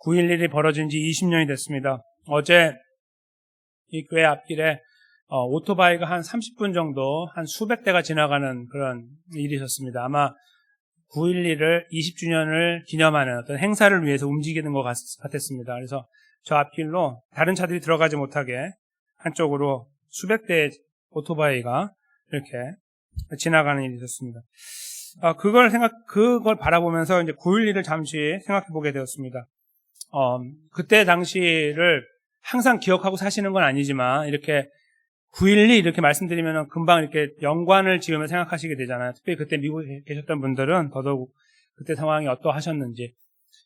9.11이 벌어진 지 20년이 됐습니다. 어제 이 교회 앞길에 오토바이가 한 30분 정도, 한 수백 대가 지나가는 그런 일이 있었습니다. 아마 9.11을 20주년을 기념하는 어떤 행사를 위해서 움직이는 것 같았습니다. 그래서 저 앞길로 다른 차들이 들어가지 못하게 한쪽으로 수백 대의 오토바이가 이렇게 지나가는 일이 있었습니다. 그걸 바라보면서 이제 9.11을 잠시 생각해 보게 되었습니다. 그때 당시를 항상 기억하고 사시는 건 아니지만, 이렇게 9.12 이렇게 말씀드리면 금방 이렇게 연관을 지으며 생각하시게 되잖아요. 특별히 그때 미국에 계셨던 분들은 더더욱 그때 상황이 어떠하셨는지.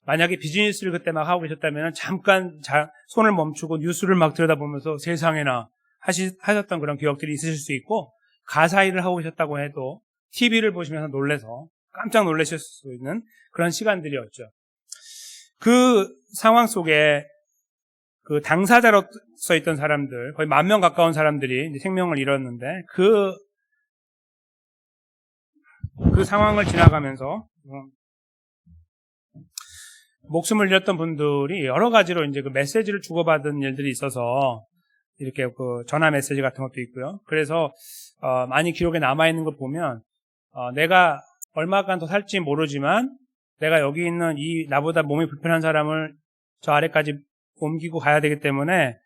만약에 비즈니스를 그때 막 하고 계셨다면 잠깐 손을 멈추고 뉴스를 막 들여다보면서 세상에나 하셨던 그런 기억들이 있으실 수 있고, 가사 일을 하고 계셨다고 해도 TV를 보시면서 놀래서 깜짝 놀라실 수 있는 그런 시간들이었죠. 그 상황 속에 그 당사자로서 있던 사람들, 거의 10,000명 가까운 사람들이 이제 생명을 잃었는데, 그 상황을 지나가면서 목숨을 잃었던 분들이 여러 가지로 이제 그 메시지를 주고받은 일들이 있어서 이렇게 그 전화 메시지 같은 것도 있고요. 그래서 많이 기록에 남아있는 걸 보면 내가 얼마간 더 살지 모르지만 내가 여기 있는 이 나보다 몸이 불편한 사람을 저 아래까지 옮기고 가야 되기 때문에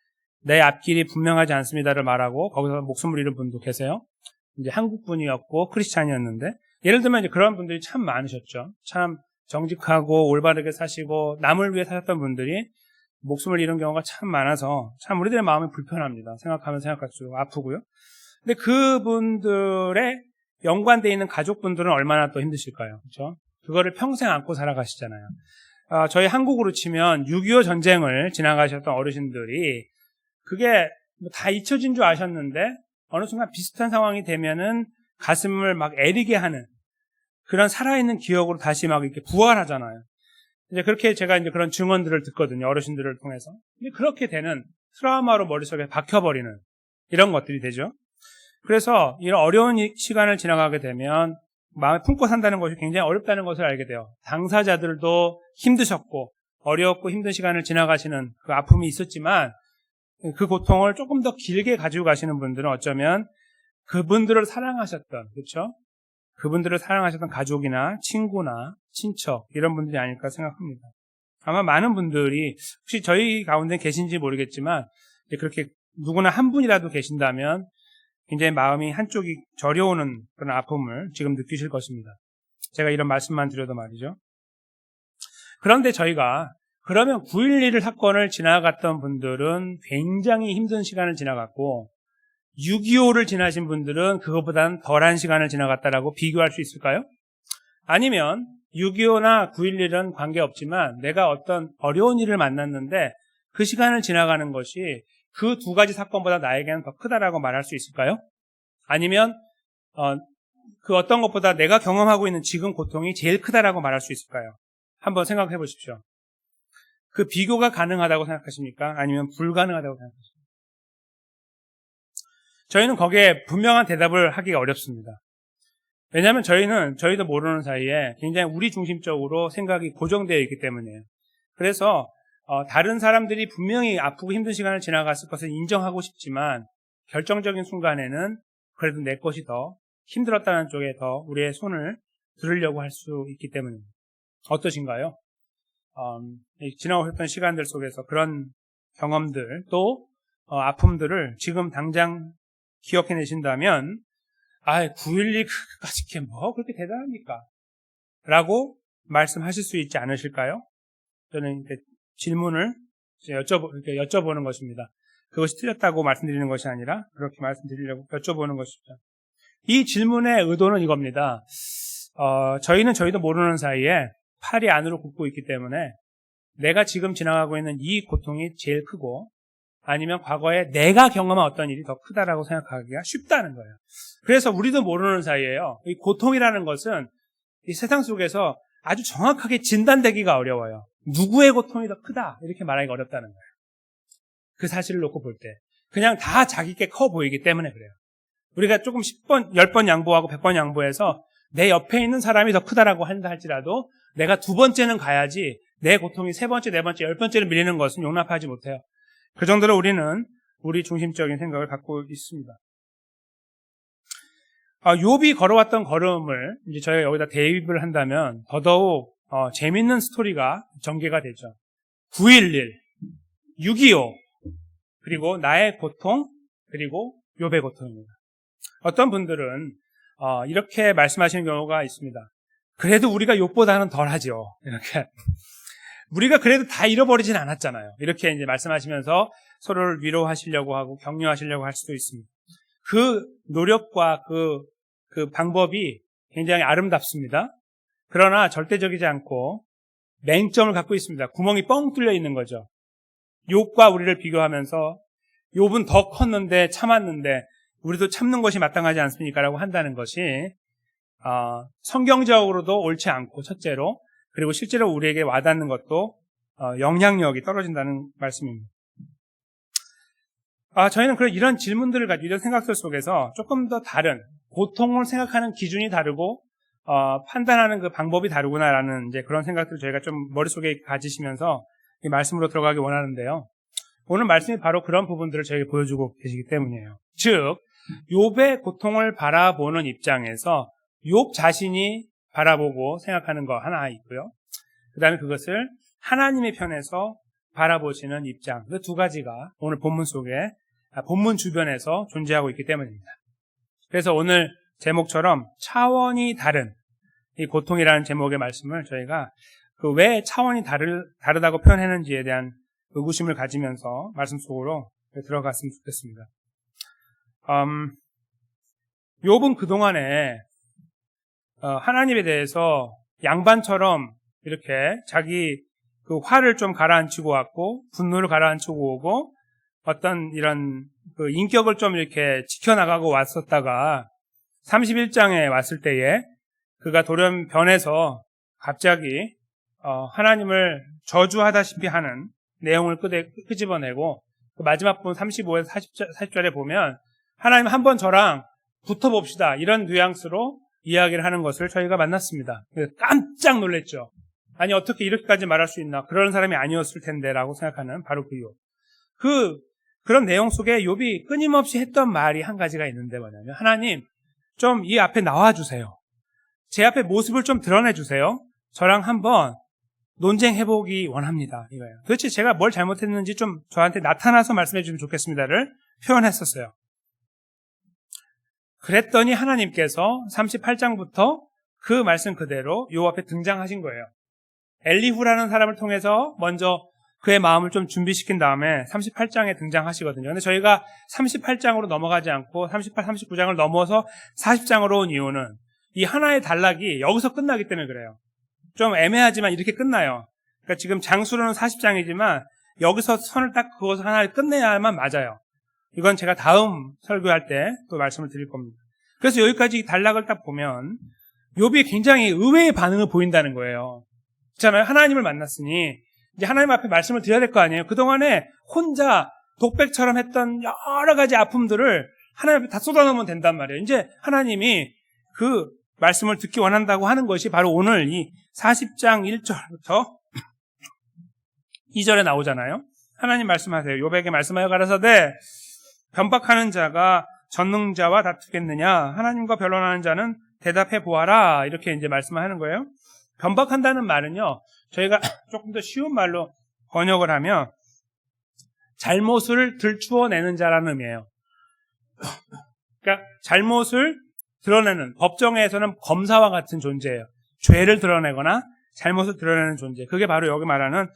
내 앞길이 분명하지 않습니다를 말하고 거기서 목숨을 잃은 분도 계세요. 이제 한국 분이었고 크리스찬이었는데, 예를 들면 이제 그런 분들이 참 많으셨죠. 참 정직하고 올바르게 사시고 남을 위해 사셨던 분들이 목숨을 잃은 경우가 참 많아서 참 우리들의 마음이 불편합니다. 생각하면 생각할수록 아프고요. 근데 그분들의 연관되어 있는 가족분들은 얼마나 또 힘드실까요? 그렇죠? 그거를 평생 안고 살아가시잖아요. 저희 한국으로 치면 6.25 전쟁을 지나가셨던 어르신들이 그게 다 잊혀진 줄 아셨는데 어느 순간 비슷한 상황이 되면은 가슴을 막 애리게 하는 그런 살아있는 기억으로 다시 막 이렇게 부활하잖아요. 이제 그렇게 제가 이제 그런 증언들을 듣거든요. 어르신들을 통해서. 근데 그렇게 되는 트라우마로 머릿속에 박혀버리는 이런 것들이 되죠. 그래서 이런 어려운 시간을 지나가게 되면 마음에 품고 산다는 것이 굉장히 어렵다는 것을 알게 돼요. 당사자들도 힘드셨고 어려웠고 힘든 시간을 지나가시는 그 아픔이 있었지만 그 고통을 조금 더 길게 가지고 가시는 분들은 어쩌면 그분들을 사랑하셨던, 그렇죠? 그분들을 사랑하셨던 가족이나 친구나 친척 이런 분들이 아닐까 생각합니다. 아마 많은 분들이 혹시 저희 가운데 계신지 모르겠지만 그렇게 누구나 한 분이라도 계신다면 굉장히 마음이 한쪽이 저려오는 그런 아픔을 지금 느끼실 것입니다. 제가 이런 말씀만 드려도 말이죠. 그런데 저희가 그러면 9.11 사건을 지나갔던 분들은 굉장히 힘든 시간을 지나갔고 6.25를 지나신 분들은 그것보다는 덜한 시간을 지나갔다라고 비교할 수 있을까요? 아니면 6.25나 9.11은 관계없지만 내가 어떤 어려운 일을 만났는데 그 시간을 지나가는 것이 그 두 가지 사건보다 나에게는 더 크다라고 말할 수 있을까요? 아니면 그 어떤 것보다 내가 경험하고 있는 지금 고통이 제일 크다라고 말할 수 있을까요? 한번 생각해 보십시오. 그 비교가 가능하다고 생각하십니까? 아니면 불가능하다고 생각하십니까? 저희는 거기에 분명한 대답을 하기가 어렵습니다. 왜냐하면 저희도 모르는 사이에 굉장히 우리 중심적으로 생각이 고정되어 있기 때문이에요. 그래서 다른 사람들이 분명히 아프고 힘든 시간을 지나갔을 것을 인정하고 싶지만 결정적인 순간에는 그래도 내 것이 더 힘들었다는 쪽에 더 우리의 손을 들으려고 할 수 있기 때문입니다. 어떠신가요? 지나오셨던 시간들 속에서 그런 경험들 또 아픔들을 지금 당장 기억해내신다면 9.12까지 그게 뭐 그렇게 대단합니까? 라고 말씀하실 수 있지 않으실까요? 저는 질문을 여쭤보는 것입니다. 그것이 틀렸다고 말씀드리는 것이 아니라 그렇게 말씀드리려고 여쭤보는 것입니다. 이 질문의 의도는 이겁니다. 저희도 모르는 사이에 팔이 안으로 굽고 있기 때문에 내가 지금 지나가고 있는 이 고통이 제일 크고 아니면 과거에 내가 경험한 어떤 일이 더 크다라고 생각하기가 쉽다는 거예요. 그래서 우리도 모르는 사이에요. 이 고통이라는 것은 이 세상 속에서 아주 정확하게 진단되기가 어려워요. 누구의 고통이 더 크다 이렇게 말하기가 어렵다는 거예요. 그 사실을 놓고 볼 때 그냥 다 자기께 커 보이기 때문에 그래요. 우리가 조금 10번, 10번 양보하고 100번 양보해서 내 옆에 있는 사람이 더 크다라고 한다 할지라도 내가 두 번째는 가야지 내 고통이 세 번째, 네 번째, 열 번째를 밀리는 것은 용납하지 못해요. 그 정도로 우리는 우리 중심적인 생각을 갖고 있습니다. 욥이 걸어왔던 걸음을 이제 저희가 여기다 대입을 한다면 더더욱 재밌는 스토리가 전개가 되죠. 9.11, 6.25, 그리고 나의 고통, 그리고 욥의 고통입니다. 어떤 분들은 이렇게 말씀하시는 경우가 있습니다. 그래도 우리가 욥보다는 덜하죠. 이렇게 우리가 그래도 다 잃어버리진 않았잖아요. 이렇게 이제 말씀하시면서 서로를 위로하시려고 하고 격려하시려고 할 수도 있습니다. 그 노력과 그 방법이 굉장히 아름답습니다. 그러나 절대적이지 않고 맹점을 갖고 있습니다. 구멍이 뻥 뚫려 있는 거죠. 욥과 우리를 비교하면서 욥은 더 컸는데 참았는데 우리도 참는 것이 마땅하지 않습니까? 라고 한다는 것이 성경적으로도 옳지 않고 첫째로, 그리고 실제로 우리에게 와닿는 것도 영향력이 떨어진다는 말씀입니다. 저희는 이런 질문들을 가지고 이런 생각들 속에서 조금 더 다른, 고통을 생각하는 기준이 다르고 판단하는 그 방법이 다르구나라는 이제 그런 생각들을 저희가 좀 머릿속에 가지시면서 이 말씀으로 들어가기 원하는데요. 오늘 말씀이 바로 그런 부분들을 저에게 보여주고 계시기 때문이에요. 즉, 욥의 고통을 바라보는 입장에서 욥 자신이 바라보고 생각하는 거 하나 있고요. 그 다음에 그것을 하나님의 편에서 바라보시는 입장, 그 두 가지가 오늘 본문 속에, 본문 주변에서 존재하고 있기 때문입니다. 그래서 오늘 제목처럼 차원이 다른 이 고통이라는 제목의 말씀을 저희가 왜 차원이 다르다고 표현했는지에 대한 의구심을 가지면서 말씀 속으로 들어갔으면 좋겠습니다. 욥은 그동안에 하나님에 대해서 양반처럼 이렇게 자기 그 화를 좀 가라앉히고 왔고 분노를 가라앉히고 오고 어떤 이런 그 인격을 좀 이렇게 지켜나가고 왔었다가 31장에 왔을 때에 그가 돌연변해서 갑자기 하나님을 저주하다시피 하는 내용을 끄집어내고 그 마지막 부분 35에서 40절에 보면 하나님 한번 저랑 붙어봅시다 이런 뉘앙스로 이야기를 하는 것을 저희가 만났습니다. 깜짝 놀랐죠. 아니 어떻게 이렇게까지 말할 수 있나, 그런 사람이 아니었을 텐데 라고 생각하는 바로 그 욥. 그런 내용 속에 욥이 끊임없이 했던 말이 한 가지가 있는데 뭐냐면, 하나님 좀 이 앞에 나와주세요. 제 앞에 모습을 좀 드러내주세요. 저랑 한번 논쟁해보기 원합니다. 이거예요. 도대체 제가 뭘 잘못했는지 좀 저한테 나타나서 말씀해 주시면 좋겠습니다를 표현했었어요. 그랬더니 하나님께서 38장부터 그 말씀 그대로 욥 앞에 등장하신 거예요. 엘리후라는 사람을 통해서 먼저 그의 마음을 좀 준비시킨 다음에 38장에 등장하시거든요. 근데 저희가 38장으로 넘어가지 않고 38, 39장을 넘어서 40장으로 온 이유는 이 하나의 단락이 여기서 끝나기 때문에 그래요. 좀 애매하지만 이렇게 끝나요. 그러니까 지금 장수로는 40장이지만 여기서 선을 딱 그것을 하나를 끝내야만 맞아요. 이건 제가 다음 설교할 때 또 말씀을 드릴 겁니다. 그래서 여기까지 단락을 딱 보면 욥이 굉장히 의외의 반응을 보인다는 거예요. 있잖아요. 하나님을 만났으니 이제 하나님 앞에 말씀을 드려야 될 거 아니에요. 그동안에 혼자 독백처럼 했던 여러 가지 아픔들을 하나님 앞에 다 쏟아놓으면 된단 말이에요. 이제 하나님이 그 말씀을 듣기 원한다고 하는 것이 바로 오늘 이 40장 1절부터 2절에 나오잖아요. 하나님 말씀하세요. 욥에게 말씀하여 가라사대 변박하는 자가 전능자와 다투겠느냐, 하나님과 변론하는 자는 대답해 보아라, 이렇게 이제 말씀을 하는 거예요. 변박한다는 말은요, 저희가 조금 더 쉬운 말로 번역을 하면 잘못을 들추어내는 자라는 의미예요. 그러니까 잘못을 드러내는, 법정에서는 검사와 같은 존재예요. 죄를 드러내거나 잘못을 드러내는 존재. 그게 바로 여기 말하는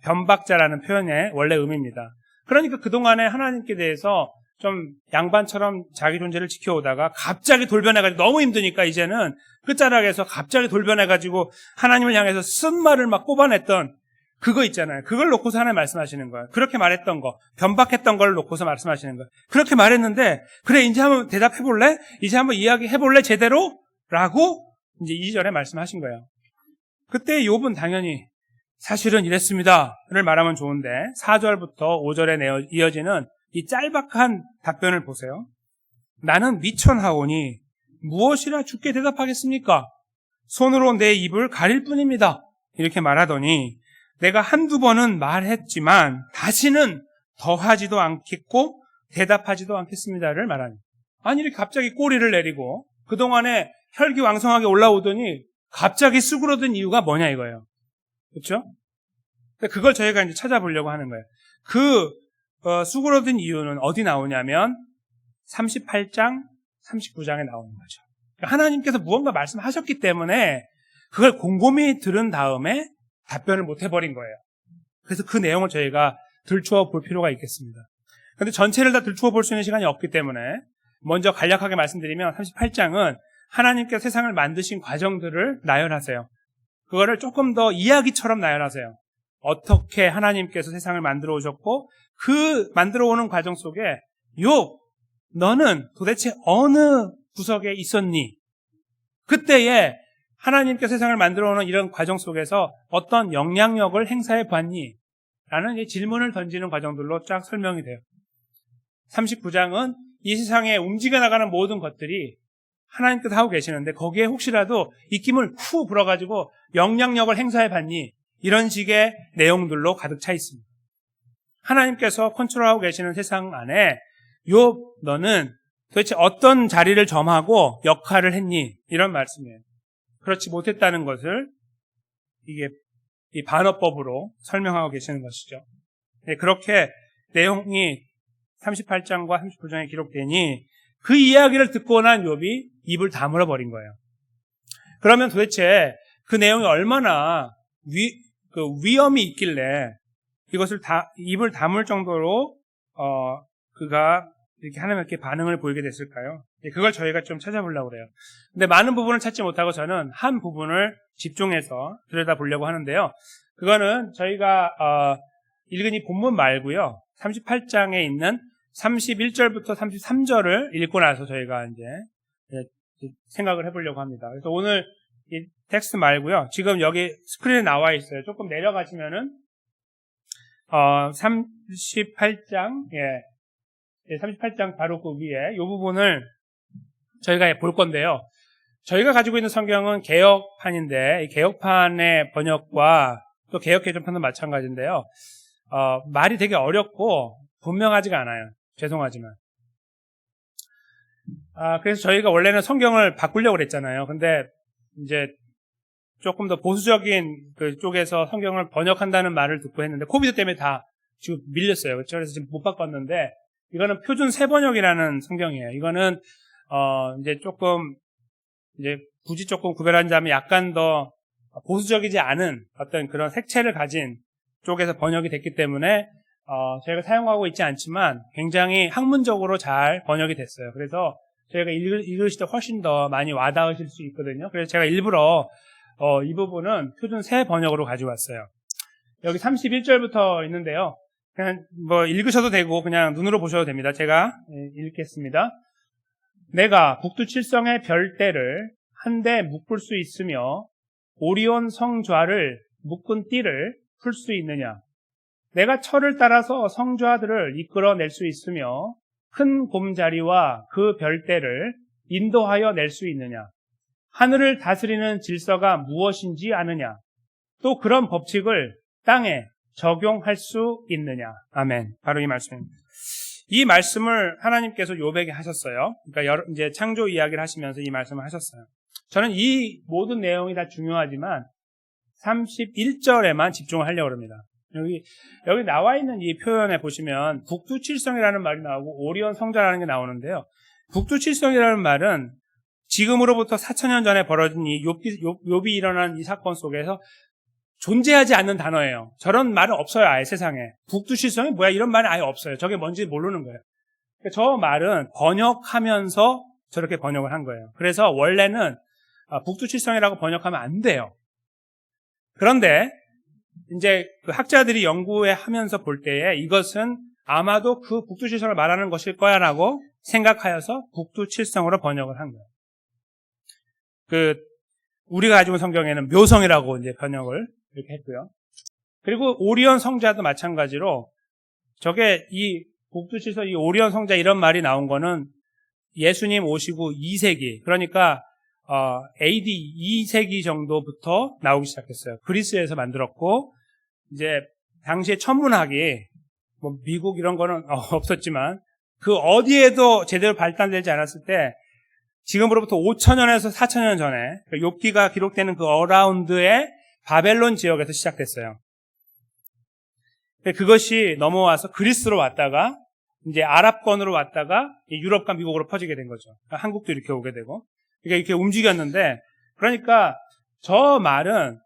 변박자라는 표현의 원래 의미입니다. 그러니까 그동안에 하나님께 대해서 좀 양반처럼 자기 존재를 지켜오다가 갑자기 돌변해가지고 너무 힘드니까 이제는 끝자락에서 갑자기 돌변해가지고 하나님을 향해서 쓴 말을 막 뽑아냈던 그거 있잖아요. 그걸 놓고서 하나님 말씀하시는 거예요. 그렇게 말했던 거, 변박했던 걸 놓고서 말씀하시는 거예요. 그렇게 말했는데 그래 이제 한번 대답해볼래? 이제 한번 이야기해볼래 제대로? 라고 이제 2절에 말씀하신 거예요. 그때 욥은 당연히 사실은 이랬습니다를 말하면 좋은데 4절부터 5절에 이어지는 이 짤박한 답변을 보세요. 나는 미천하오니 무엇이라 주께 대답하겠습니까? 손으로 내 입을 가릴 뿐입니다. 이렇게 말하더니 내가 한두 번은 말했지만 다시는 더하지도 않겠고 대답하지도 않겠습니다를 말하니. 아니 이렇게 갑자기 꼬리를 내리고 그동안에 혈기왕성하게 올라오더니 갑자기 수그러든 이유가 뭐냐 이거예요. 그렇죠? 그걸 저희가 이제 찾아보려고 하는 거예요. 수그러든 이유는 어디 나오냐면 38장, 39장에 나오는 거죠. 그러니까 하나님께서 무언가 말씀하셨기 때문에 그걸 곰곰이 들은 다음에 답변을 못 해버린 거예요. 그래서 그 내용을 저희가 들추어 볼 필요가 있겠습니다. 그런데 전체를 다 들추어 볼 수 있는 시간이 없기 때문에 먼저 간략하게 말씀드리면 38장은 하나님께서 세상을 만드신 과정들을 나열하세요. 그거를 조금 더 이야기처럼 나열하세요. 어떻게 하나님께서 세상을 만들어 오셨고 그 만들어 오는 과정 속에 욥, 너는 도대체 어느 구석에 있었니? 그때에 하나님께서 세상을 만들어 오는 이런 과정 속에서 어떤 영향력을 행사해 봤니? 라는 질문을 던지는 과정들로 쫙 설명이 돼요. 39장은 이 세상에 움직여 나가는 모든 것들이 하나님께서 하고 계시는데 거기에 혹시라도 입김을 후 불어가지고 영향력을 행사해 봤니? 이런 식의 내용들로 가득 차 있습니다. 하나님께서 컨트롤하고 계시는 세상 안에 욥, 너는 도대체 어떤 자리를 점하고 역할을 했니? 이런 말씀이에요. 그렇지 못했다는 것을 이게 이 반어법으로 설명하고 계시는 것이죠. 네, 그렇게 내용이 38장과 39장에 기록되니 그 이야기를 듣고 난 욥이 입을 다물어 버린 거예요. 그러면 도대체 그 내용이 얼마나 위험이 있길래 이것을 입을 다물 정도로 그가 이렇게 하나님께 반응을 보이게 됐을까요? 그걸 저희가 좀 찾아보려고 그래요. 근데 많은 부분을 찾지 못하고 저는 한 부분을 집중해서 들여다보려고 하는데요. 그거는 저희가 읽은 이 본문 말고요. 38장에 있는 31절부터 33절을 읽고 나서 저희가 이제 생각을 해보려고 합니다. 그래서 오늘 이 텍스트 말고요. 지금 여기 스크린에 나와 있어요. 조금 내려가시면은 38장 38장 바로 그 위에 이 부분을 저희가 볼 건데요. 저희가 가지고 있는 성경은 개역판인데 이 개역판의 번역과 또 개역개정판도 마찬가지인데요. 말이 되게 어렵고 분명하지가 않아요. 죄송하지만. 그래서 저희가 원래는 성경을 바꾸려고 그랬잖아요. 근데 이제 조금 더 보수적인 그 쪽에서 성경을 번역한다는 말을 듣고 했는데 코비드 때문에 다 지금 밀렸어요. 그렇죠? 그래서 지금 못 바꿨는데 이거는 표준 새번역이라는 성경이에요. 이거는 이제 조금 이제 굳이 조금 구별하자면 약간 더 보수적이지 않은 어떤 그런 색채를 가진 쪽에서 번역이 됐기 때문에 저희가 사용하고 있지 않지만 굉장히 학문적으로 잘 번역이 됐어요. 그래서 저희가 읽으실 때 훨씬 더 많이 와닿으실 수 있거든요. 그래서 제가 일부러 이 부분은 표준 새 번역으로 가져왔어요. 여기 31절부터 있는데요. 그냥 뭐 읽으셔도 되고 그냥 눈으로 보셔도 됩니다. 제가 읽겠습니다. 내가 북두칠성의 별대를 한데 묶을 수 있으며 오리온 성좌를 묶은 띠를 풀 수 있느냐? 내가 철을 따라서 성좌들을 이끌어낼 수 있으며 큰 곰자리와 그 별대를 인도하여 낼 수 있느냐? 하늘을 다스리는 질서가 무엇인지 아느냐? 또 그런 법칙을 땅에 적용할 수 있느냐? 아멘. 바로 이 말씀입니다. 이 말씀을 하나님께서 욥에게 하셨어요. 그러니까 이제 창조 이야기를 하시면서 이 말씀을 하셨어요. 저는 이 모든 내용이 다 중요하지만 31절에만 집중을 하려고 합니다. 여기 나와 있는 이 표현에 보시면 북두칠성이라는 말이 나오고 오리온 성자라는 게 나오는데요. 북두칠성이라는 말은 지금으로부터 4,000년 전에 벌어진 이 욥이 일어난 이 사건 속에서 존재하지 않는 단어예요. 저런 말은 없어요. 아예 세상에. 북두칠성이 뭐야? 이런 말은 아예 없어요. 저게 뭔지 모르는 거예요. 저 말은 번역하면서 저렇게 번역을 한 거예요. 그래서 원래는 북두칠성이라고 번역하면 안 돼요. 그런데 이제 그 학자들이 연구해 하면서 볼 때에 이것은 아마도 그 북두칠성을 말하는 것일 거야라고 생각하여서 북두칠성으로 번역을 한 거예요. 우리가 가지고 있는 성경에는 묘성이라고 이제 번역을 이렇게 했고요. 그리고 오리온 성자도 마찬가지로 저게 이 북두칠성, 이 오리온 성자 이런 말이 나온 거는 예수님 오시고 2세기, 그러니까 AD 2세기 정도부터 나오기 시작했어요. 그리스에서 만들었고, 이제 당시에 천문학이 뭐 미국 이런 거는 없었지만 그 어디에도 제대로 발달되지 않았을 때, 지금으로부터 5,000년에서 4,000년 전에 욥기가 기록되는 그 어라운드의 바벨론 지역에서 시작됐어요. 그것이 넘어와서 그리스로 왔다가 이제 아랍권으로 왔다가 유럽과 미국으로 퍼지게 된 거죠. 그러니까 한국도 이렇게 오게 되고, 그러니까 이렇게 움직였는데, 그러니까 저 말은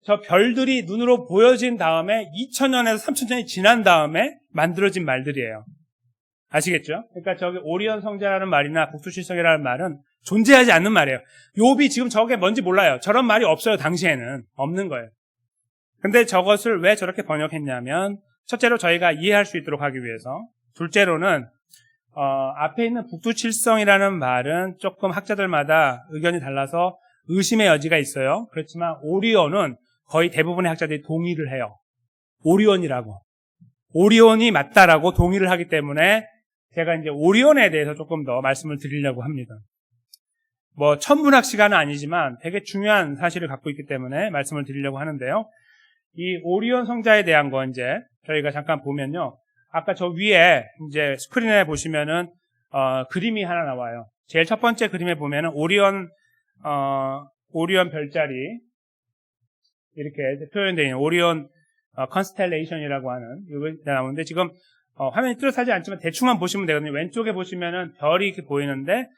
저 별들이 눈으로 보여진 다음에 2,000년에서 3,000년이 지난 다음에 만들어진 말들이에요. 아시겠죠? 그러니까 저기 오리온 성자라는 말이나 북두칠성이라는 말은 존재하지 않는 말이에요. 욥이 지금 저게 뭔지 몰라요. 저런 말이 없어요. 당시에는 없는 거예요. 근데 저것을 왜 저렇게 번역했냐면, 첫째로 저희가 이해할 수 있도록 하기 위해서, 둘째로는 앞에 있는 북두칠성이라는 말은 조금 학자들마다 의견이 달라서 의심의 여지가 있어요. 그렇지만 오리온은 거의 대부분의 학자들이 동의를 해요. 오리온이라고. 오리온이 맞다라고 동의를 하기 때문에 제가 이제 오리온에 대해서 조금 더 말씀을 드리려고 합니다. 뭐 천문학 시간은 아니지만 되게 중요한 사실을 갖고 있기 때문에 말씀을 드리려고 하는데요. 이 오리온 성자에 대한 거 이제 저희가 잠깐 보면요. 아까 저 위에 이제 스크린에 보시면은 그림이 하나 나와요. 제일 첫 번째 그림에 보면은 오리온 별자리 이렇게 표현되어 있는 오리온 컨스텔레이션이라고 하는 이거 나오는데, 지금 화면이 뚜렷하지 않지만 대충만 보시면 되거든요. 왼쪽에 보시면은 별이 이렇게 보이는데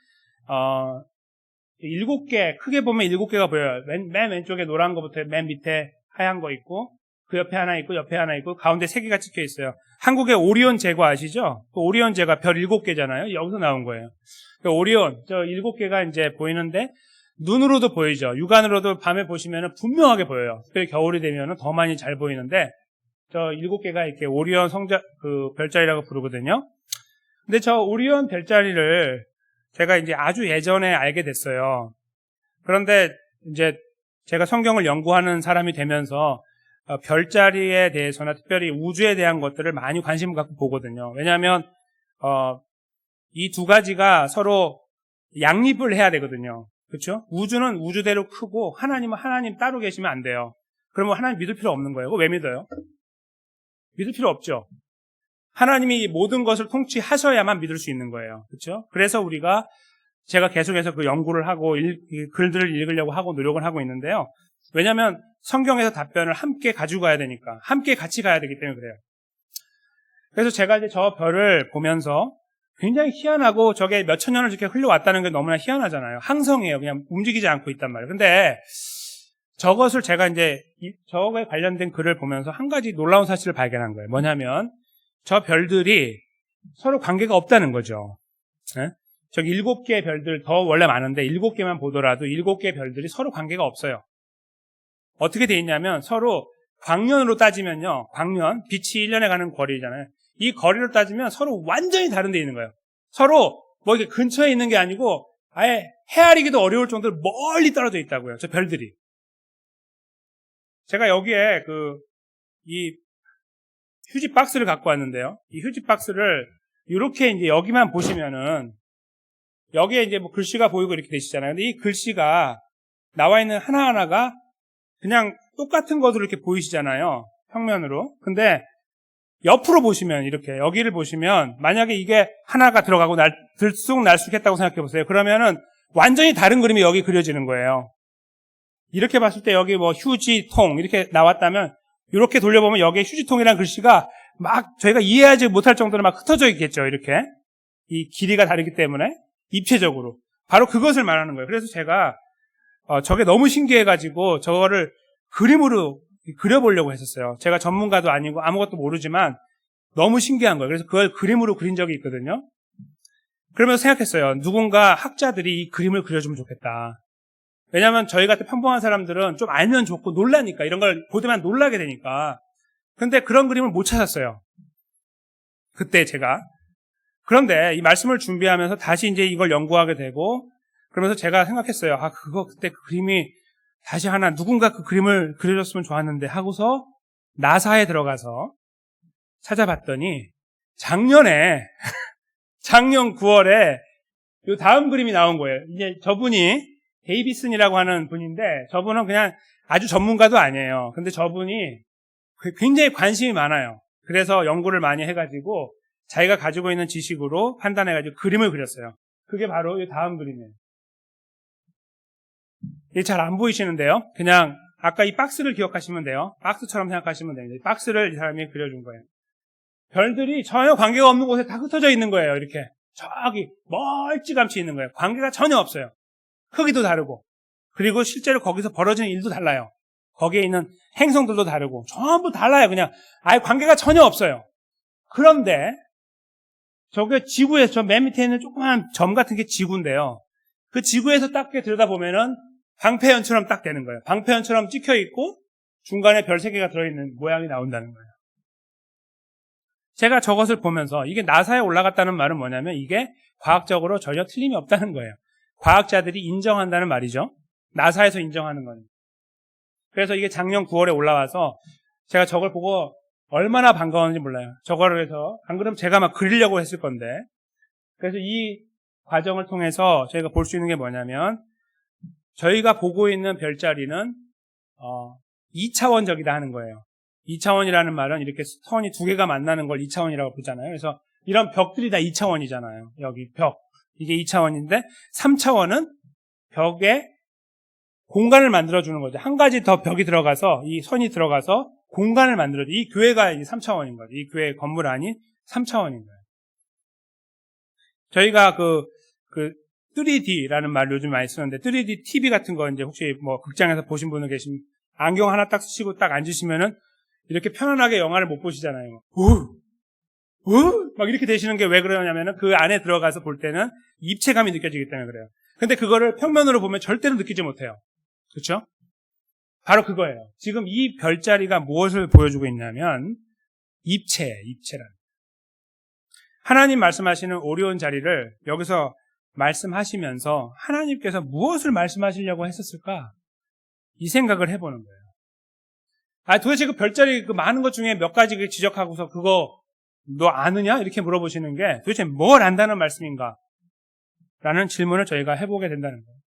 7개, 크게 보면 7개가 보여요. 맨 왼쪽에 노란 거부터 맨 밑에 하얀 거 있고, 그 옆에 하나 있고, 옆에 하나 있고, 가운데 3개가 찍혀 있어요. 한국의 오리온 제과 아시죠? 그 오리온 제과 별 7개잖아요. 여기서 나온 거예요. 그 오리온, 저 7개가 이제 보이는데, 눈으로도 보이죠. 육안으로도 밤에 보시면 분명하게 보여요. 특별히 겨울이 되면 더 많이 잘 보이는데, 저 7개가 이렇게 오리온 별자리라고 부르거든요. 근데 저 오리온 별자리를 제가 이제 아주 예전에 알게 됐어요. 그런데 이제 제가 성경을 연구하는 사람이 되면서 별자리에 대해서나 특별히 우주에 대한 것들을 많이 관심을 갖고 보거든요. 왜냐하면 이 두 가지가 서로 양립을 해야 되거든요. 그렇죠? 우주는 우주대로 크고 하나님은 하나님 따로 계시면 안 돼요. 그러면 하나님 믿을 필요 없는 거예요. 왜 믿어요? 믿을 필요 없죠. 하나님이 모든 것을 통치하셔야만 믿을 수 있는 거예요. 그렇죠? 그래서 제가 계속해서 그 연구를 하고 글들을 읽으려고 하고 노력을 하고 있는데요. 왜냐하면 성경에서 답변을 함께 가지고 가야 되니까, 함께 같이 가야 되기 때문에 그래요. 그래서 제가 이제 저 별을 보면서 굉장히 희한하고, 저게 몇천 년을 이렇게 흘러왔다는 게 너무나 희한하잖아요. 항성이에요. 그냥 움직이지 않고 있단 말이에요. 근데 저것을 제가 이제 저거에 관련된 글을 보면서 한 가지 놀라운 사실을 발견한 거예요. 뭐냐면 저 별들이 서로 관계가 없다는 거죠. 네? 저기 7개의 별들 더 원래 많은데 7개만 보더라도 7개의 별들이 서로 관계가 없어요. 어떻게 돼 있냐면 서로 광년으로 따지면요. 광년, 빛이 1년에 가는 거리잖아요. 이 거리로 따지면 서로 완전히 다른 데 있는 거예요. 서로 뭐 이렇게 근처에 있는 게 아니고 아예 헤아리기도 어려울 정도로 멀리 떨어져 있다고요. 저 별들이. 제가 여기에 이 휴지 박스를 갖고 왔는데요. 이 휴지 박스를 이렇게 이제 여기만 보시면은 여기에 이제 뭐 글씨가 보이고 이렇게 되시잖아요. 근데 이 글씨가 나와 있는 하나하나가 그냥 똑같은 것으로 이렇게 보이시잖아요. 평면으로. 근데 옆으로 보시면 이렇게 여기를 보시면 만약에 이게 하나가 들어가고 들쑥날쑥했다고 생각해 보세요. 그러면은 완전히 다른 그림이 여기 그려지는 거예요. 이렇게 봤을 때 여기 뭐 휴지통 이렇게 나왔다면 이렇게 돌려보면 여기에 휴지통이라는 글씨가 막 저희가 이해하지 못할 정도로 막 흩어져 있겠죠. 이렇게 이 길이가 다르기 때문에 입체적으로 바로 그것을 말하는 거예요. 그래서 제가 저게 너무 신기해가지고 저거를 그림으로 그려보려고 했었어요. 제가 전문가도 아니고 아무것도 모르지만 너무 신기한 거예요. 그래서 그걸 그림으로 그린 적이 있거든요. 그러면서 생각했어요. 누군가 학자들이 이 그림을 그려주면 좋겠다. 왜냐하면 저희 같은 평범한 사람들은 좀 알면 좋고 놀라니까, 이런 걸 보더만 놀라게 되니까. 근데 그런 그림을 못 찾았어요. 그때 제가. 그런데 이 말씀을 준비하면서 다시 이제 이걸 연구하게 되고, 그러면서 제가 생각했어요. 그때 그 그림이 다시 하나 누군가 그 그림을 그려줬으면 좋았는데 하고서 나사에 들어가서 찾아봤더니 작년에 작년 9월에 요 다음 그림이 나온 거예요. 이제 저분이 데이비슨이라고 하는 분인데 저분은 그냥 아주 전문가도 아니에요. 근데 저분이 굉장히 관심이 많아요. 그래서 연구를 많이 해가지고 자기가 가지고 있는 지식으로 판단해가지고 그림을 그렸어요. 그게 바로 이 다음 그림이에요. 이게 잘 안 보이시는데요. 그냥 아까 이 박스를 기억하시면 돼요. 박스처럼 생각하시면 됩니다. 이 박스를 이 사람이 그려준 거예요. 별들이 전혀 관계가 없는 곳에 다 흩어져 있는 거예요. 이렇게 저기 멀찌감치 있는 거예요. 관계가 전혀 없어요. 크기도 다르고 그리고 실제로 거기서 벌어지는 일도 달라요. 거기에 있는 행성들도 다르고 전부 달라요. 그냥 아예 관계가 전혀 없어요. 그런데 저게 지구에서 저 맨 밑에 있는 조그만 점 같은 게 지구인데요. 그 지구에서 딱 들여다보면은 방패연처럼 딱 되는 거예요. 방패연처럼 찍혀 있고 중간에 별 3개가 들어있는 모양이 나온다는 거예요. 제가 저것을 보면서 이게 나사에 올라갔다는 말은 뭐냐면 이게 과학적으로 전혀 틀림이 없다는 거예요. 과학자들이 인정한다는 말이죠. 나사에서 인정하는 거예요. 그래서 이게 작년 9월에 올라와서 제가 저걸 보고 얼마나 반가웠는지 몰라요. 저거를 해서 안 그러면 제가 막 그리려고 했을 건데. 그래서 이 과정을 통해서 저희가 볼 수 있는 게 뭐냐면 저희가 보고 있는 별자리는 2차원적이다 하는 거예요. 2차원이라는 말은 이렇게 선이 2개가 만나는 걸 2차원이라고 부르잖아요. 그래서 이런 벽들이 다 2차원이잖아요. 여기 벽. 이게 2차원인데 3차원은 벽에 공간을 만들어주는 거죠. 한 가지 더 벽이 들어가서 이 선이 들어가서 공간을 만들어줘. 이 교회가 3차원인 거죠. 이 교회 건물 안이 3차원인 거예요. 저희가 그 3D라는 말 요즘 많이 쓰는데 3D TV 같은 거 이제 혹시 뭐 극장에서 보신 분은 계시면 안경 하나 딱 쓰시고 딱 앉으시면은 이렇게 편안하게 영화를 못 보시잖아요. 막 이렇게 되시는 게 왜 그러냐면은 그 안에 들어가서 볼 때는 입체감이 느껴지기 때문에 그래요. 근데 그거를 평면으로 보면 절대로 느끼지 못해요. 그렇죠? 바로 그거예요. 지금 이 별자리가 무엇을 보여주고 있냐면 입체라는. 하나님 말씀하시는 오리온 자리를 여기서 말씀하시면서 하나님께서 무엇을 말씀하시려고 했었을까? 이 생각을 해보는 거예요. 도대체 그 별자리 그 많은 것 중에 몇 가지 지적하고서 그거 너 아느냐? 이렇게 물어보시는 게 도대체 뭘 안다는 말씀인가? 라는 질문을 저희가 해보게 된다는 거예요.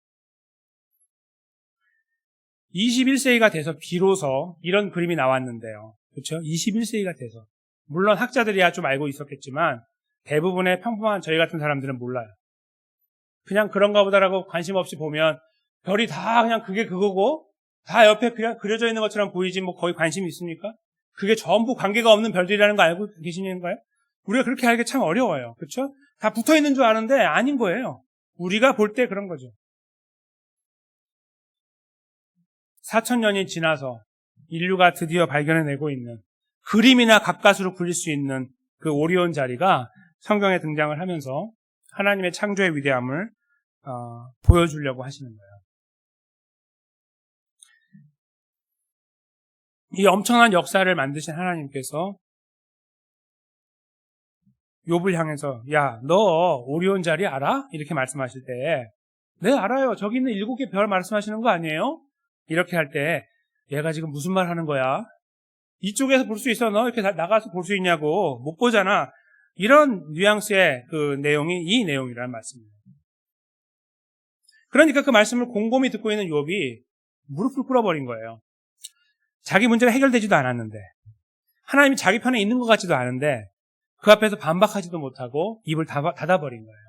21세기가 돼서 비로소 이런 그림이 나왔는데요. 그렇죠? 21세기가 돼서. 물론 학자들이야 좀 알고 있었겠지만 대부분의 평범한 저희 같은 사람들은 몰라요. 그냥 그런가 보다라고 관심 없이 보면 별이 다 그냥 그게 그거고 다 옆에 그냥 그려져 있는 것처럼 보이지 뭐 거의 관심이 있습니까? 그게 전부 관계가 없는 별들이라는 거 알고 계시는가요? 우리가 그렇게 알기 참 어려워요. 그렇죠? 다 붙어 있는 줄 아는데 아닌 거예요. 우리가 볼 때 그런 거죠. 4,000년이 지나서 인류가 드디어 발견해내고 있는 그림이나 갑갓으로 불릴 수 있는 그 오리온 자리가 성경에 등장을 하면서 하나님의 창조의 위대함을 보여주려고 하시는 거예요. 이 엄청난 역사를 만드신 하나님께서 욥을 향해서 야, 너 오리온 자리 알아? 이렇게 말씀하실 때 네, 알아요. 저기 있는 7개 별 말씀하시는 거 아니에요? 이렇게 할 때 얘가 지금 무슨 말 하는 거야? 이쪽에서 볼 수 있어? 너 이렇게 나가서 볼 수 있냐고. 못 보잖아. 이런 뉘앙스의 그 내용이 이 내용이라는 말씀입니다. 그러니까 그 말씀을 곰곰이 듣고 있는 욥이 무릎을 꿇어버린 거예요. 자기 문제가 해결되지도 않았는데 하나님이 자기 편에 있는 것 같지도 않은데 그 앞에서 반박하지도 못하고 입을 닫아버린 거예요.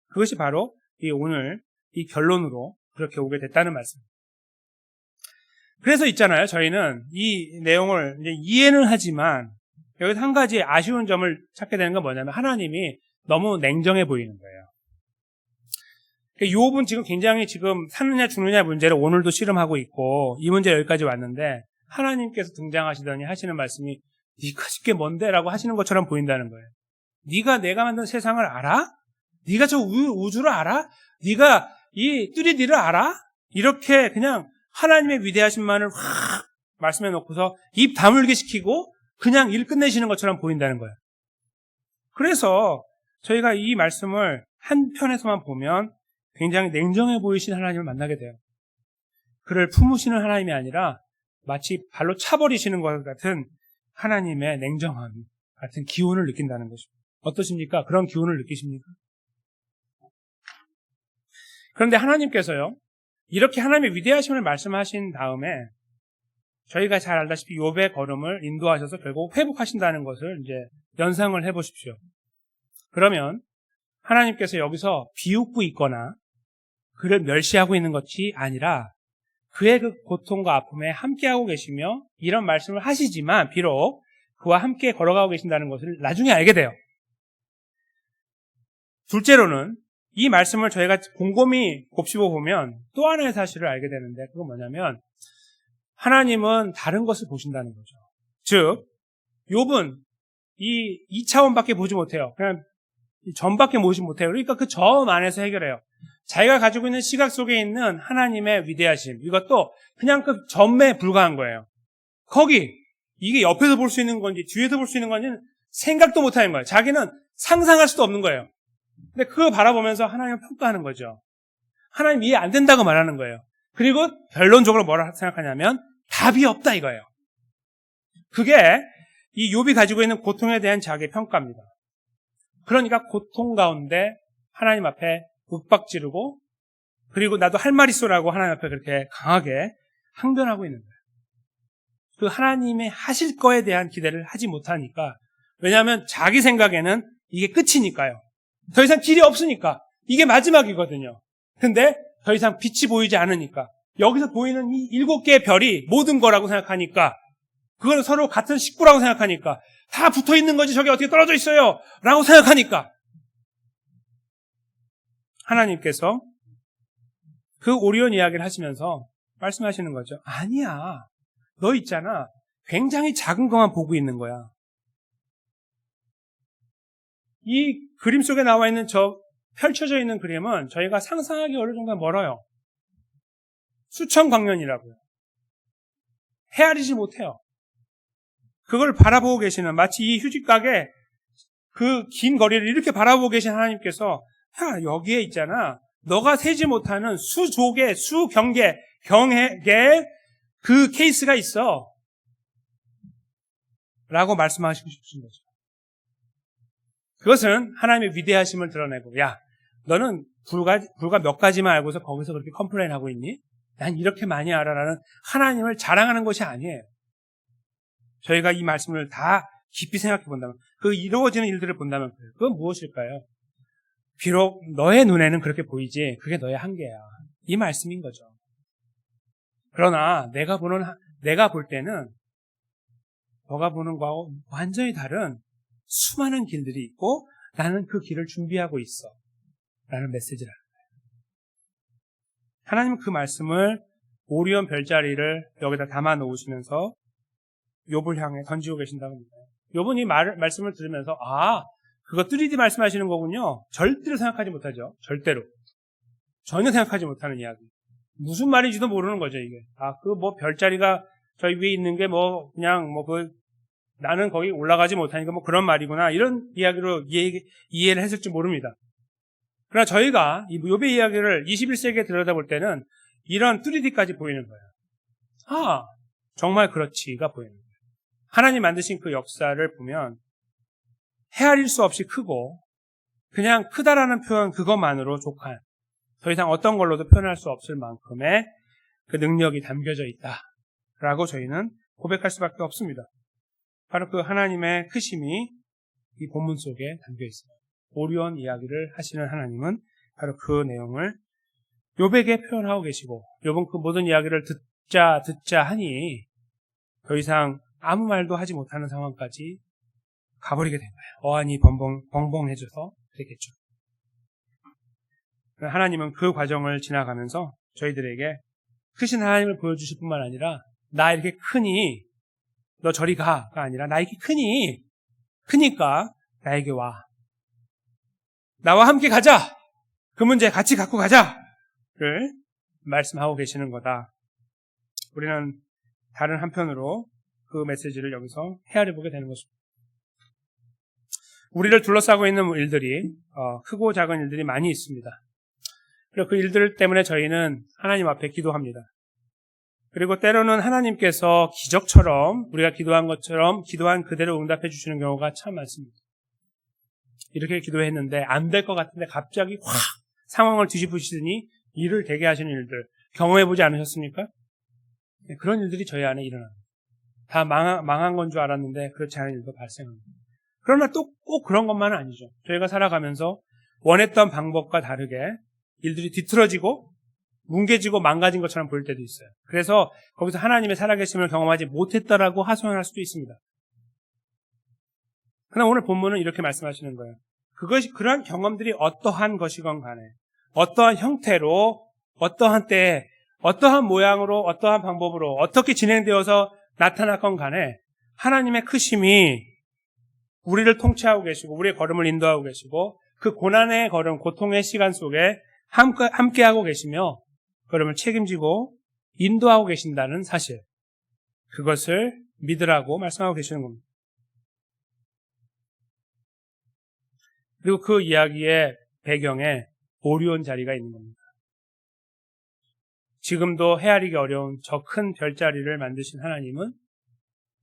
그것이 바로 오늘 이 결론으로 그렇게 오게 됐다는 말씀입니다. 그래서 있잖아요. 저희는 이 내용을 이제 이해는 하지만 여기서 한 가지 아쉬운 점을 찾게 되는 건 뭐냐면 하나님이 너무 냉정해 보이는 거예요. 욥은 지금 굉장히 지금 사느냐 죽느냐 문제를 오늘도 씨름하고 있고 이 문제 여기까지 왔는데 하나님께서 등장하시더니 하시는 말씀이 네가 쉽게 뭔데? 라고 하시는 것처럼 보인다는 거예요. 네가 내가 만든 세상을 알아? 네가 저 우주를 알아? 네가 이 3D를 알아? 이렇게 그냥 하나님의 위대하심만을 확 말씀해 놓고서 입 다물게 시키고 그냥 일 끝내시는 것처럼 보인다는 거예요. 그래서 저희가 이 말씀을 한편에서만 보면 굉장히 냉정해 보이신 하나님을 만나게 돼요. 그를 품으시는 하나님이 아니라 마치 발로 차버리시는 것 같은 하나님의 냉정함 같은 기운을 느낀다는 것입니다. 어떠십니까? 그런 기운을 느끼십니까? 그런데 하나님께서요, 이렇게 하나님의 위대하심을 말씀하신 다음에 저희가 잘 알다시피 욥의 걸음을 인도하셔서 결국 회복하신다는 것을 이제 연상을 해보십시오. 그러면 하나님께서 여기서 비웃고 있거나 그를 멸시하고 있는 것이 아니라 그의 그 고통과 아픔에 함께하고 계시며 이런 말씀을 하시지만 비록 그와 함께 걸어가고 계신다는 것을 나중에 알게 돼요. 둘째로는 이 말씀을 저희가 곰곰이 곱씹어 보면 또 하나의 사실을 알게 되는데 그건 뭐냐면 하나님은 다른 것을 보신다는 거죠. 즉 욥은 이 2차원밖에 보지 못해요. 그냥 점밖에 보지 못해요. 그러니까 그 점 안에서 해결해요. 자기가 가지고 있는 시각 속에 있는 하나님의 위대하심, 이것도 그냥 그 점에 불과한 거예요. 거기 이게 옆에서 볼 수 있는 건지 뒤에서 볼 수 있는 건지는 생각도 못하는 거예요. 자기는 상상할 수도 없는 거예요. 근데 그걸 바라보면서 하나님을 평가하는 거죠. 하나님 이해 안 된다고 말하는 거예요. 그리고 결론적으로 뭐라 생각하냐면 답이 없다 이거예요. 그게 이 욥이 가지고 있는 고통에 대한 자기의 평가입니다. 그러니까 고통 가운데 하나님 앞에 윽박지르고 그리고 나도 할 말 있어라고 하나님 앞에 그렇게 강하게 항변하고 있는 거예요. 그 하나님의 하실 거에 대한 기대를 하지 못하니까, 왜냐하면 자기 생각에는 이게 끝이니까요. 더 이상 길이 없으니까 이게 마지막이거든요. 근데 더 이상 빛이 보이지 않으니까 여기서 보이는 이 7개의 별이 모든 거라고 생각하니까 그거는 서로 같은 식구라고 생각하니까 다 붙어있는 거지 저게 어떻게 떨어져 있어요 라고 생각하니까 하나님께서 그 오리온 이야기를 하시면서 말씀하시는 거죠. 아니야, 너 있잖아, 굉장히 작은 것만 보고 있는 거야. 이 그림 속에 나와 있는 펼쳐져 있는 그림은 저희가 상상하기 어느 정도 멀어요. 수천 광년이라고요. 헤아리지 못해요. 그걸 바라보고 계시는, 마치 이 휴지가게 그 긴 거리를 이렇게 바라보고 계신 하나님께서 야, 여기에 있잖아, 너가 세지 못하는 수조개, 수경개, 경계의 그 케이스가 있어 라고 말씀하시고 싶으신 거죠. 그것은 하나님의 위대하심을 드러내고, 야, 너는 불과 몇 가지만 알고서 거기서 그렇게 컴플레인하고 있니? 난 이렇게 많이 알아라는 하나님을 자랑하는 것이 아니에요. 저희가 이 말씀을 다 깊이 생각해 본다면, 그 이루어지는 일들을 본다면 그건 무엇일까요? 비록 너의 눈에는 그렇게 보이지 그게 너의 한계야, 이 말씀인 거죠. 그러나 내가 볼 때는 너가 보는 거하고 완전히 다른 수많은 길들이 있고 나는 그 길을 준비하고 있어 라는 메시지를 하는 거예요. 하나님은 그 말씀을 오리온 별자리를 여기다 담아 놓으시면서 욥을 향해 던지고 계신다고 합니다. 욥은 이 말씀을 들으면서 그거 3D 말씀하시는 거군요. 절대로 생각하지 못하죠. 절대로. 전혀 생각하지 못하는 이야기. 무슨 말인지도 모르는 거죠, 이게. 그 별자리가 저희 위에 있는 게 그냥 나는 거기 올라가지 못하니까 그런 말이구나, 이런 이야기로 이해를 했을지 모릅니다. 그러나 저희가 이 욥의 이야기를 21세기에 들여다볼 때는 이런 3D까지 보이는 거예요. 정말 그렇지가 보이는 거예요. 하나님 만드신 그 역사를 보면 헤아릴 수 없이 크고 그냥 크다라는 표현 그것만으로 족한, 더 이상 어떤 걸로도 표현할 수 없을 만큼의 그 능력이 담겨져 있다라고 저희는 고백할 수밖에 없습니다. 바로 그 하나님의 크심이 이 본문 속에 담겨 있어요. 오리온 이야기를 하시는 하나님은 바로 그 내용을 욥에게 표현하고 계시고, 욥은 그 모든 이야기를 듣자 하니 더 이상 아무 말도 하지 못하는 상황까지 가버리게 된 거예요. 어안이 벙벙해져서 그랬겠죠. 하나님은 그 과정을 지나가면서 저희들에게 크신 하나님을 보여주실 뿐만 아니라, 나 이렇게 크니 너 저리 가가 아니라, 나 이렇게 크니까 나에게 와, 나와 함께 가자, 그 문제 같이 갖고 가자를 말씀하고 계시는 거다. 우리는 다른 한편으로 그 메시지를 여기서 헤아려보게 되는 것입니다. 우리를 둘러싸고 있는 일들이 크고 작은 일들이 많이 있습니다. 그리고 그 일들 때문에 저희는 하나님 앞에 기도합니다. 그리고 때로는 하나님께서 기적처럼 우리가 기도한 것처럼 기도한 그대로 응답해 주시는 경우가 참 많습니다. 이렇게 기도했는데 안 될 것 같은데 갑자기 확 상황을 뒤집으시더니 일을 되게 하시는 일들 경험해보지 않으셨습니까? 네, 그런 일들이 저희 안에 일어납니다. 다 망한 건 줄 알았는데 그렇지 않은 일도 발생합니다. 그러나 또 꼭 그런 것만은 아니죠. 저희가 살아가면서 원했던 방법과 다르게 일들이 뒤틀어지고 뭉개지고 망가진 것처럼 보일 때도 있어요. 그래서 거기서 하나님의 살아계심을 경험하지 못했다라고 하소연할 수도 있습니다. 그러나 오늘 본문은 이렇게 말씀하시는 거예요. 그러한 경험들이 어떠한 것이건 간에, 어떠한 형태로, 어떠한 때에, 어떠한 모양으로, 어떠한 방법으로, 어떻게 진행되어서 나타났건 간에 하나님의 크심이 우리를 통치하고 계시고 우리의 걸음을 인도하고 계시고 그 고난의 걸음, 고통의 시간 속에 함께하고 계시며 걸음을 책임지고 인도하고 계신다는 사실, 그것을 믿으라고 말씀하고 계시는 겁니다. 그리고 그 이야기의 배경에 오리온 자리가 있는 겁니다. 지금도 헤아리기 어려운 저 큰 별자리를 만드신 하나님은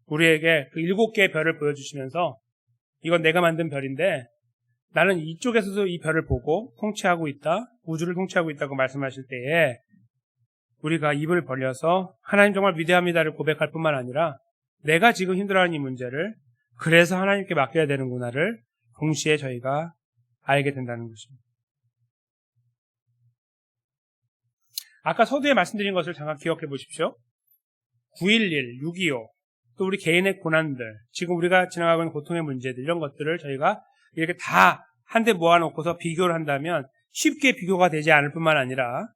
우리에게 그 7개의 별을 보여주시면서 이건 내가 만든 별인데 나는 이쪽에서도 이 별을 보고 통치하고 있다, 우주를 통치하고 있다고 말씀하실 때에 우리가 입을 벌려서 하나님 정말 위대합니다를 고백할 뿐만 아니라 내가 지금 힘들어하는 이 문제를 그래서 하나님께 맡겨야 되는구나를 동시에 저희가 알게 된다는 것입니다. 아까 서두에 말씀드린 것을 잠깐 기억해 보십시오. 9.11, 6.25, 또 우리 개인의 고난들, 지금 우리가 지나가고 있는 고통의 문제들, 이런 것들을 저희가 이렇게 다 한데 모아놓고서 비교를 한다면 쉽게 비교가 되지 않을 뿐만 아니라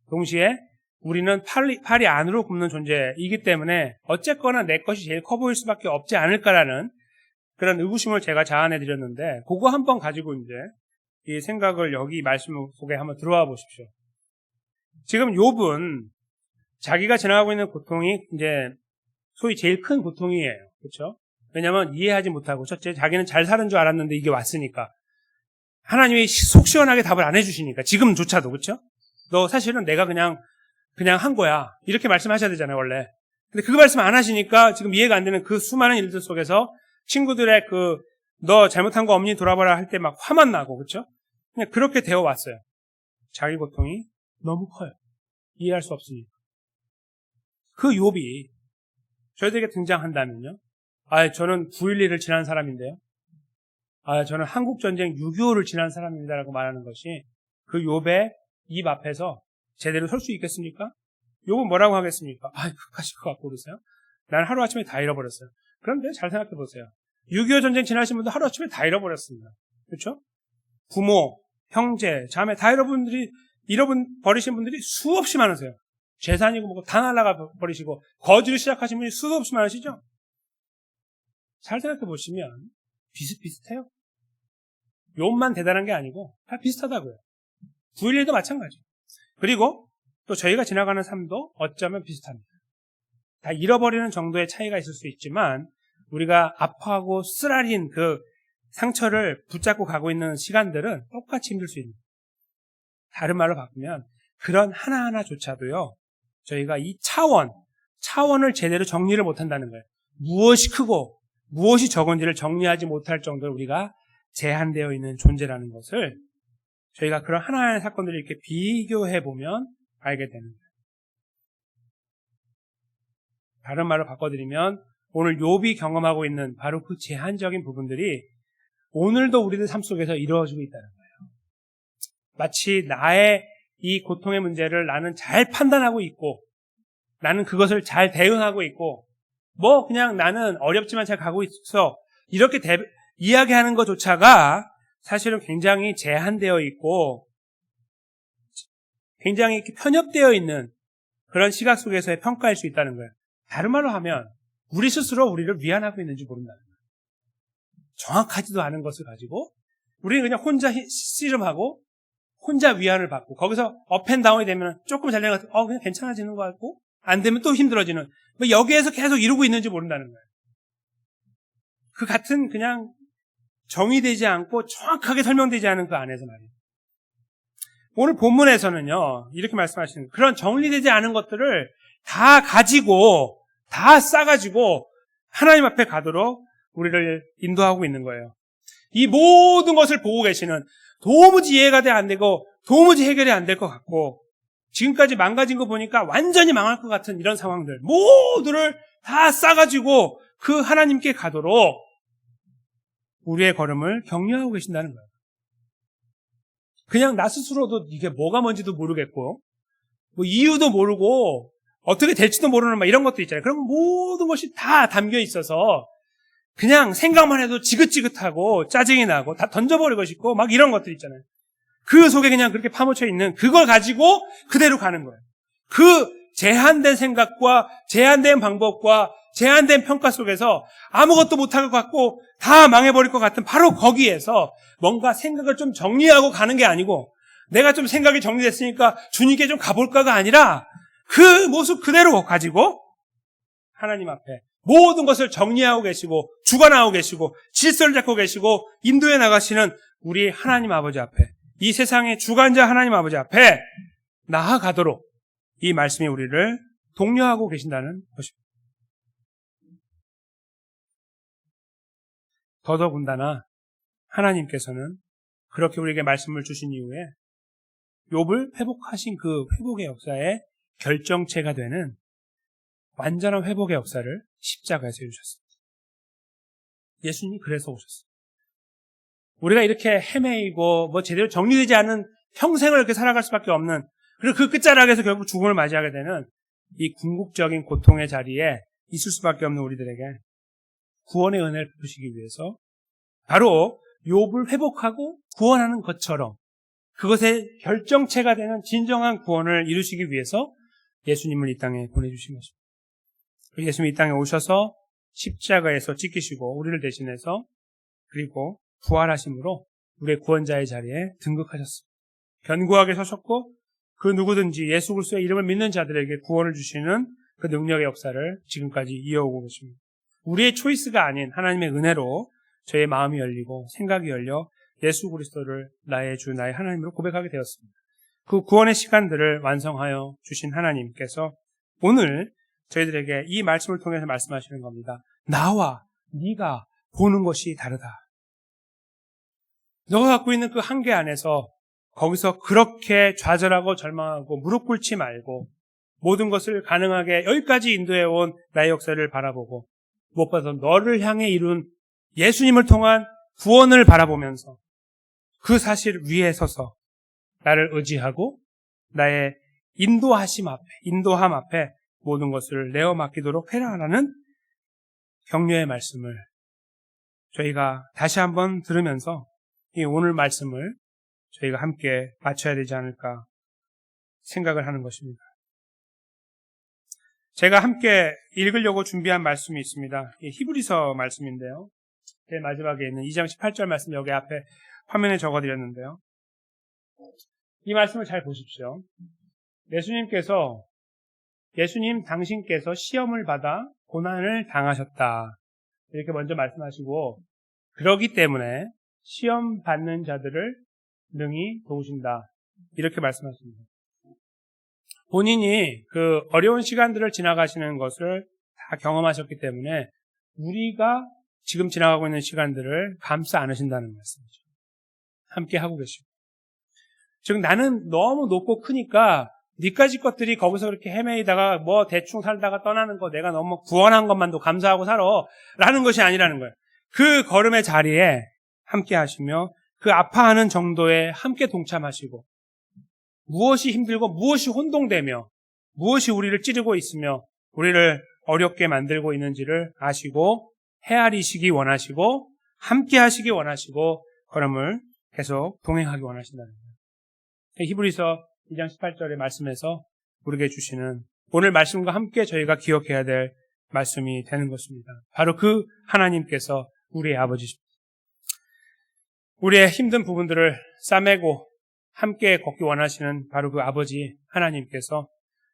동시에 우리는 팔이 안으로 굽는 존재이기 때문에 어쨌거나 내 것이 제일 커 보일 수밖에 없지 않을까라는 그런 의구심을 제가 자아내 드렸는데 그거 한번 가지고 이제 이 생각을 여기 말씀 속에 한번 들어와 보십시오. 지금 욥은 자기가 지나가고 있는 고통이 이제 소위 제일 큰 고통이에요. 그렇죠? 왜냐하면 이해하지 못하고 첫째 자기는 잘 사는 줄 알았는데 이게 왔으니까 하나님이 속 시원하게 답을 안 해주시니까 지금조차도 그렇죠? 너 사실은 내가 그냥 한 거야 이렇게 말씀하셔야 되잖아요 원래. 근데 그 말씀 안 하시니까 지금 이해가 안 되는 그 수많은 일들 속에서 친구들의 너 잘못한 거 없니 돌아봐라 할 때 막 화만 나고 그렇죠? 그냥 그렇게 되어 왔어요. 자기 고통이 너무 커요. 이해할 수 없으니까. 그 욥이 저희들에게 등장한다면요. 저는 9.11을 지난 사람인데요. 저는 한국전쟁 6.25를 지난 사람입니다라고 말하는 것이 그 욥의 입 앞에서 제대로 설 수 있겠습니까? 욥은 뭐라고 하겠습니까? 그까짓 것 갖고 그러세요? 난 하루아침에 다 잃어버렸어요. 그런데 잘 생각해 보세요. 6.25 전쟁 지나신 분도 하루아침에 다 잃어버렸습니다. 그렇죠? 부모, 형제, 자매 다 잃어버리신 분들이 수없이 많으세요. 재산이고 뭐고 다 날아가 버리시고 거지를 시작하신 분이 수도 없이 많으시죠? 잘 생각해 보시면 비슷비슷해요. 욥만 대단한 게 아니고 다 비슷하다고요. 9.11도 마찬가지예요. 그리고 또 저희가 지나가는 삶도 어쩌면 비슷합니다. 다 잃어버리는 정도의 차이가 있을 수 있지만 우리가 아파하고 쓰라린 그 상처를 붙잡고 가고 있는 시간들은 똑같이 힘들 수 있는 거예요. 다른 말로 바꾸면 그런 하나하나조차도요. 저희가 이 차원을 제대로 정리를 못한다는 거예요. 무엇이 크고 무엇이 적은지를 정리하지 못할 정도로 우리가 제한되어 있는 존재라는 것을 저희가 그런 하나하나의 사건들을 이렇게 비교해보면 알게 되는 거예요. 다른 말로 바꿔드리면 오늘 욥이 경험하고 있는 바로 그 제한적인 부분들이 오늘도 우리들 삶 속에서 이루어지고 있다는 거예요. 마치 나의 이 고통의 문제를 나는 잘 판단하고 있고 나는 그것을 잘 대응하고 있고 그냥 나는 어렵지만 잘 가고 있어 이렇게 이야기하는 것조차가 사실은 굉장히 제한되어 있고 굉장히 편협되어 있는 그런 시각 속에서의 평가일 수 있다는 거예요. 다른 말로 하면 우리 스스로 우리를 위안하고 있는지 모른다는 거예요. 정확하지도 않은 것을 가지고 우리는 그냥 혼자 씨름하고 혼자 위안을 받고 거기서 업앤다운이 되면 조금 잘 되는 것 같고 그냥 괜찮아지는 것 같고 안 되면 또 힘들어지는 여기에서 계속 이루고 있는지 모른다는 거예요. 그 같은 그냥 정의되지 않고 정확하게 설명되지 않은 그 안에서 말이에요. 오늘 본문에서는요 이렇게 말씀하시는 거예요. 그런 정리되지 않은 것들을 다 가지고 다 싸가지고 하나님 앞에 가도록 우리를 인도하고 있는 거예요. 이 모든 것을 보고 계시는 도무지 이해가 안 되고 도무지 해결이 안 될 것 같고 지금까지 망가진 거 보니까 완전히 망할 것 같은 이런 상황들 모두를 다 싸가지고 그 하나님께 가도록 우리의 걸음을 격려하고 계신다는 거예요. 그냥 나 스스로도 이게 뭐가 뭔지도 모르겠고 뭐 이유도 모르고 어떻게 될지도 모르는 막 이런 것도 있잖아요. 그런 모든 것이 다 담겨 있어서 그냥 생각만 해도 지긋지긋하고 짜증이 나고 다 던져버리고 싶고 막 이런 것들 있잖아요. 그 속에 그냥 그렇게 파묻혀 있는 그걸 가지고 그대로 가는 거예요. 그 제한된 생각과 제한된 방법과 제한된 평가 속에서 아무것도 못할 것 같고 다 망해버릴 것 같은 바로 거기에서 뭔가 생각을 좀 정리하고 가는 게 아니고 내가 좀 생각이 정리됐으니까 주님께 좀 가볼까가 아니라 그 모습 그대로 가지고 하나님 앞에 모든 것을 정리하고 계시고 주관하고 계시고 질서를 잡고 계시고 인도해 나가시는 우리 하나님 아버지 앞에 이 세상의 주관자 하나님 아버지 앞에 나아가도록 이 말씀이 우리를 독려하고 계신다는 것입니다. 더더군다나 하나님께서는 그렇게 우리에게 말씀을 주신 이후에 욥을 회복하신 그 회복의 역사의 결정체가 되는 완전한 회복의 역사를 십자가에서 이루셨습니다. 예수님이 그래서 오셨습니다. 우리가 이렇게 헤매이고 뭐 제대로 정리되지 않은 평생을 이렇게 살아갈 수밖에 없는 그리고 그 끝자락에서 결국 죽음을 맞이하게 되는 이 궁극적인 고통의 자리에 있을 수밖에 없는 우리들에게 구원의 은혜를 베푸시기 위해서 바로 욥을 회복하고 구원하는 것처럼 그것의 결정체가 되는 진정한 구원을 이루시기 위해서 예수님을 이 땅에 보내주신 것입니다. 예수님이 이 땅에 오셔서 십자가에서 찢기시고 우리를 대신해서 그리고 부활하심으로 우리의 구원자의 자리에 등극하셨습니다. 견고하게 서셨고 그 누구든지 예수 그리스도의 이름을 믿는 자들에게 구원을 주시는 그 능력의 역사를 지금까지 이어오고 계십니다. 우리의 초이스가 아닌 하나님의 은혜로 저의 마음이 열리고 생각이 열려 예수 그리스도를 나의 주, 나의 하나님으로 고백하게 되었습니다. 그 구원의 시간들을 완성하여 주신 하나님께서 오늘 저희들에게 이 말씀을 통해서 말씀하시는 겁니다. 나와 네가 보는 것이 다르다. 너가 갖고 있는 그 한계 안에서 거기서 그렇게 좌절하고 절망하고 무릎 꿇지 말고 모든 것을 가능하게 여기까지 인도해온 나의 역사를 바라보고 무엇보다 너를 향해 이룬 예수님을 통한 구원을 바라보면서 그 사실 위에 서서 나를 의지하고 나의 인도함 앞에 모든 것을 내어 맡기도록 해라라는 격려의 말씀을 저희가 다시 한번 들으면서 이 오늘 말씀을 저희가 함께 맞춰야 되지 않을까 생각을 하는 것입니다. 제가 함께 읽으려고 준비한 말씀이 있습니다. 히브리서 말씀인데요. 제일 마지막에 있는 2장 18절 말씀 여기 앞에 화면에 적어드렸는데요. 이 말씀을 잘 보십시오. 당신께서 시험을 받아 고난을 당하셨다. 이렇게 먼저 말씀하시고 그러기 때문에 시험 받는 자들을 능히 도우신다. 이렇게 말씀하십니다. 본인이 그 어려운 시간들을 지나가시는 것을 다 경험하셨기 때문에 우리가 지금 지나가고 있는 시간들을 감싸 안으신다는 말씀이죠. 함께 하고 계시고. 즉 나는 너무 높고 크니까 니까지 것들이 거기서 그렇게 헤매이다가 뭐 대충 살다가 떠나는 거 내가 너무 구원한 것만도 감사하고 살아 라는 것이 아니라는 거예요. 그 걸음의 자리에 함께 하시며 그 아파하는 정도에 함께 동참하시고 무엇이 힘들고 무엇이 혼동되며 무엇이 우리를 찌르고 있으며 우리를 어렵게 만들고 있는지를 아시고 헤아리시기 원하시고 함께 하시기 원하시고 걸음을 계속 동행하기 원하신다는 거예요. 히브리서 2장 18절의 말씀에서 우리에게 주시는 오늘 말씀과 함께 저희가 기억해야 될 말씀이 되는 것입니다. 바로 그 하나님께서 우리의 아버지십니다. 우리의 힘든 부분들을 싸매고 함께 걷기 원하시는 바로 그 아버지 하나님께서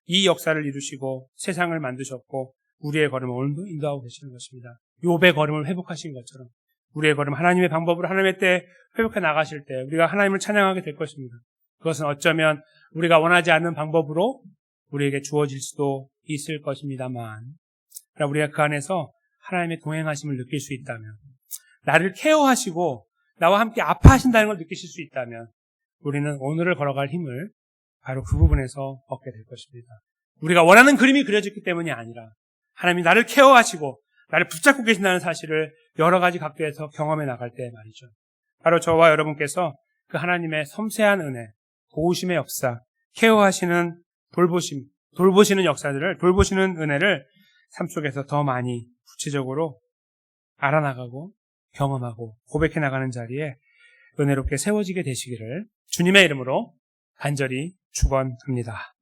이 역사를 이루시고 세상을 만드셨고 우리의 걸음을 오늘도 인도하고 계시는 것입니다. 욥의 걸음을 회복하신 것처럼 우리의 걸음 하나님의 방법으로 하나님의 때에 회복해 나가실 때 우리가 하나님을 찬양하게 될 것입니다. 그것은 어쩌면 우리가 원하지 않는 방법으로 우리에게 주어질 수도 있을 것입니다만 우리가 그 안에서 하나님의 동행하심을 느낄 수 있다면 나를 케어하시고 나와 함께 아파하신다는 걸 느끼실 수 있다면 우리는 오늘을 걸어갈 힘을 바로 그 부분에서 얻게 될 것입니다. 우리가 원하는 그림이 그려졌기 때문이 아니라 하나님이 나를 케어하시고 나를 붙잡고 계신다는 사실을 여러 가지 각도에서 경험해 나갈 때 말이죠. 바로 저와 여러분께서 그 하나님의 섬세한 은혜, 도우심의 역사, 케어하시는 돌보시는 역사들을, 돌보시는 은혜를 삶 속에서 더 많이 구체적으로 알아나가고 경험하고 고백해 나가는 자리에 은혜롭게 세워지게 되시기를 주님의 이름으로 간절히 축원합니다.